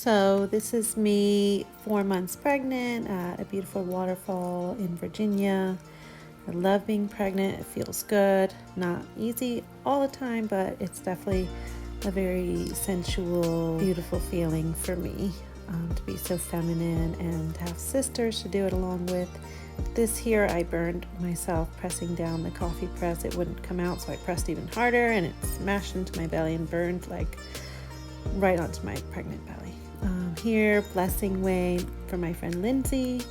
So this is me 4 months pregnant at a beautiful waterfall in Virginia. I love being pregnant. It feels good. Not easy all the time, but it's definitely a very sensual, beautiful feeling for me to be so feminine and have sisters to do it along with. This here I burned myself pressing down the coffee press. It wouldn't come out, so I pressed even harder and it smashed into my belly and burned like right onto my pregnant belly. Here, blessing way for my friend Lindsay.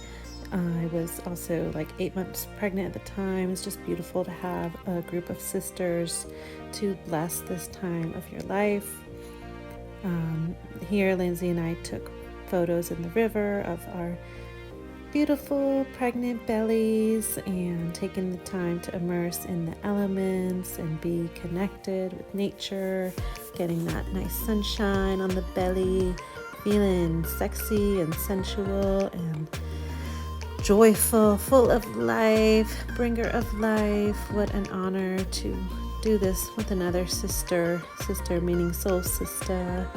I was also like 8 months pregnant at the time. It's just beautiful to have a group of sisters to bless this time of your life. Here, Lindsay and I took photos in the river of our beautiful pregnant bellies and taking the time to immerse in the elements and be connected with nature, getting that nice sunshine on the belly, feeling sexy and sensual and joyful, full of life, bringer of life. What an honor to do this with another sister meaning soul sister.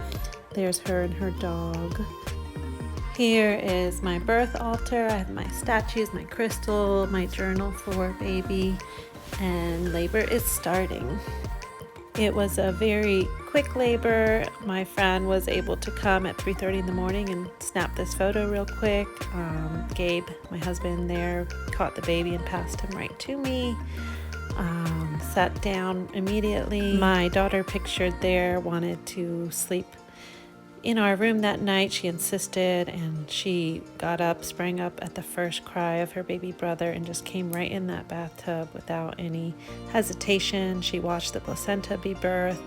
There's her and her dog. Here is my birth altar. I have my statues, my crystal, my journal for baby, and labor is starting. It was a very quick labor. My friend was able to come at 3:30 in the morning and snap this photo real quick. Gabe, my husband there, caught the baby and passed him right to me. Sat down immediately. My daughter pictured there wanted to sleep in our room that night. She insisted, and she got up, sprang up at the first cry of her baby brother and just came right in that bathtub without any hesitation. She watched the placenta be birthed.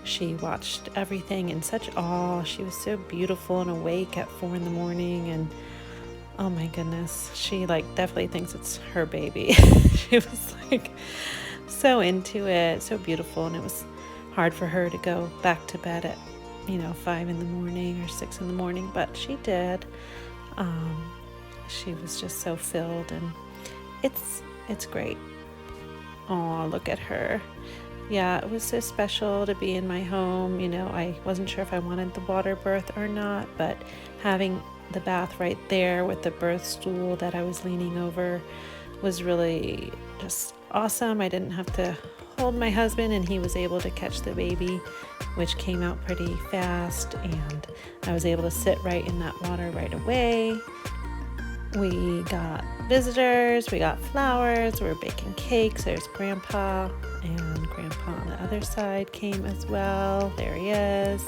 She watched everything in such awe. She was so beautiful and awake at 4 in the morning, and oh my goodness, she definitely thinks it's her baby. She was so into it, so beautiful, and it was hard for her to go back to bed at 5 in the morning or 6 in the morning, but she did. She was just so filled, and it's great. Oh, look at her. Yeah, it was so special to be in my home. I wasn't sure if I wanted the water birth or not, but having the bath right there with the birth stool that I was leaning over was really just awesome. I didn't have to hold my husband, and he was able to catch the baby, which came out pretty fast, and I was able to sit right in that water right away. We got visitors, we got flowers, we were baking cakes. There's Grandpa, and Grandpa on the other side came as well. There he is.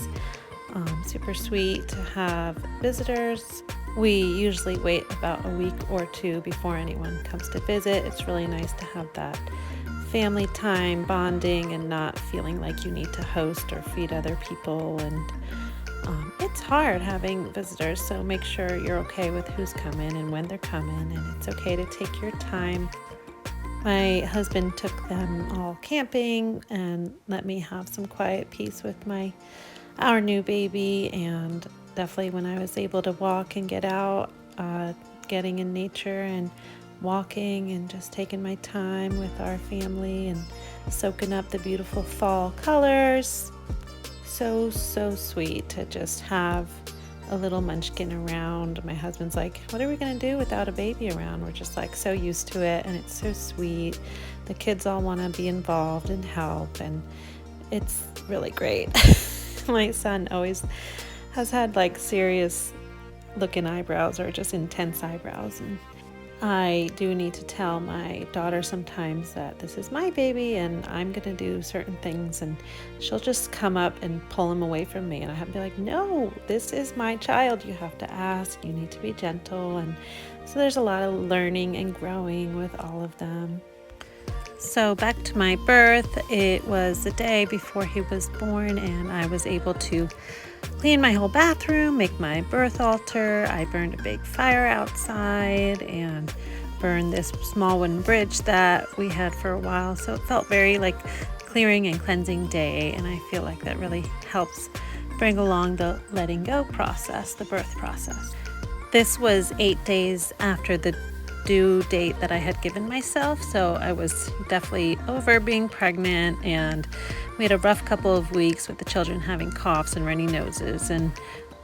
Super sweet to have visitors. We usually wait about a week or two before anyone comes to visit. It's really nice to have that family time, bonding, and not feeling like you need to host or feed other people. And it's hard having visitors, so make sure you're okay with who's coming and when they're coming, and it's okay to take your time. My husband took them all camping and let me have some quiet peace with our new baby, and definitely when I was able to walk and get out, getting in nature and walking and just taking my time with our family and soaking up the beautiful fall colors. So sweet to just have a little munchkin around. My husband's like, what are we gonna do without a baby around? We're just so used to it, and it's so sweet. The kids all want to be involved and help, and it's really great. My son always has had serious looking eyebrows, or just intense eyebrows, and I do need to tell my daughter sometimes that this is my baby and I'm going to do certain things, and she'll just come up and pull him away from me, and I have to be like, no, this is my child. You have to ask, you need to be gentle. And so there's a lot of learning and growing with all of them. So back to my birth. It was the day before he was born, and I was able to clean my whole bathroom, make my birth altar. I burned a big fire outside and burned this small wooden bridge that we had for a while. So it felt very clearing and cleansing day, and I feel like that really helps bring along the letting go process, the birth process. This was 8 days after the due date that I had given myself, so I was definitely over being pregnant, and we had a rough couple of weeks with the children having coughs and runny noses, and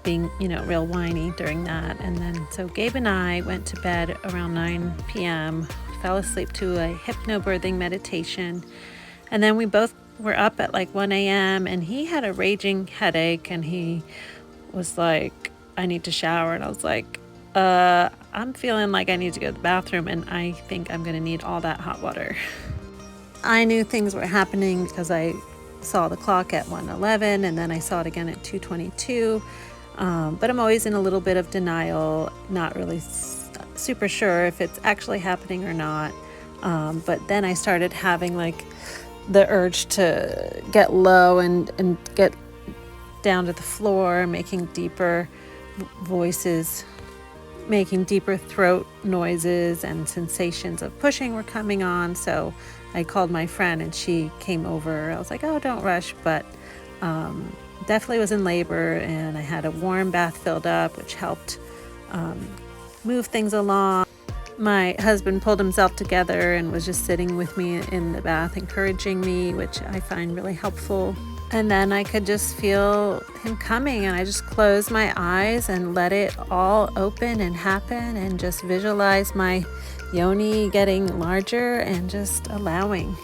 being, real whiny during that. And then so Gabe and I went to bed around 9 p.m., fell asleep to a hypnobirthing meditation. And then we both were up at like 1 a.m. and he had a raging headache and he was like, I need to shower. And I was like, I'm feeling like I need to go to the bathroom and I think I'm going to need all that hot water. I knew things were happening because I saw the clock at 1:11 and then I saw it again at 2:22. But I'm always in a little bit of denial, not really super sure if it's actually happening or not. But then I started having like the urge to get low and get down to the floor, making deeper voices, making deeper throat noises, and sensations of pushing were coming on. So I called my friend and she came over. I was like, oh, don't rush, but definitely was in labor, and I had a warm bath filled up, which helped move things along. My husband pulled himself together and was just sitting with me in the bath, encouraging me, which I find really helpful. And then I could just feel him coming, and I just closed my eyes and let it all open and happen, and just visualize my yoni getting larger and just allowing.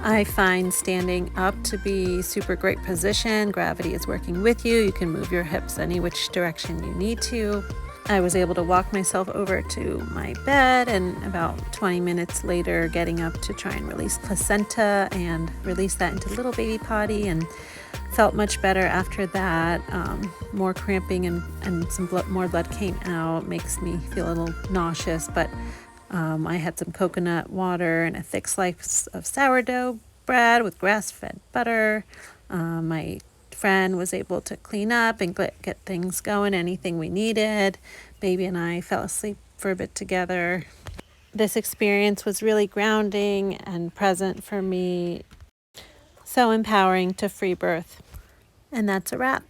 I find standing up to be super great position. Gravity is working with you. You can move your hips any which direction you need to. I was able to walk myself over to my bed, and about 20 minutes later getting up to try and release placenta and release that into little baby potty, and felt much better after that. More cramping and some more blood came out. Makes me feel a little nauseous, but I had some coconut water and a thick slice of sourdough bread with grass-fed butter. My friend was able to clean up and get things going, anything we needed. Baby and I fell asleep for a bit together. This experience was really grounding and present for me. So empowering to free birth. And that's a wrap.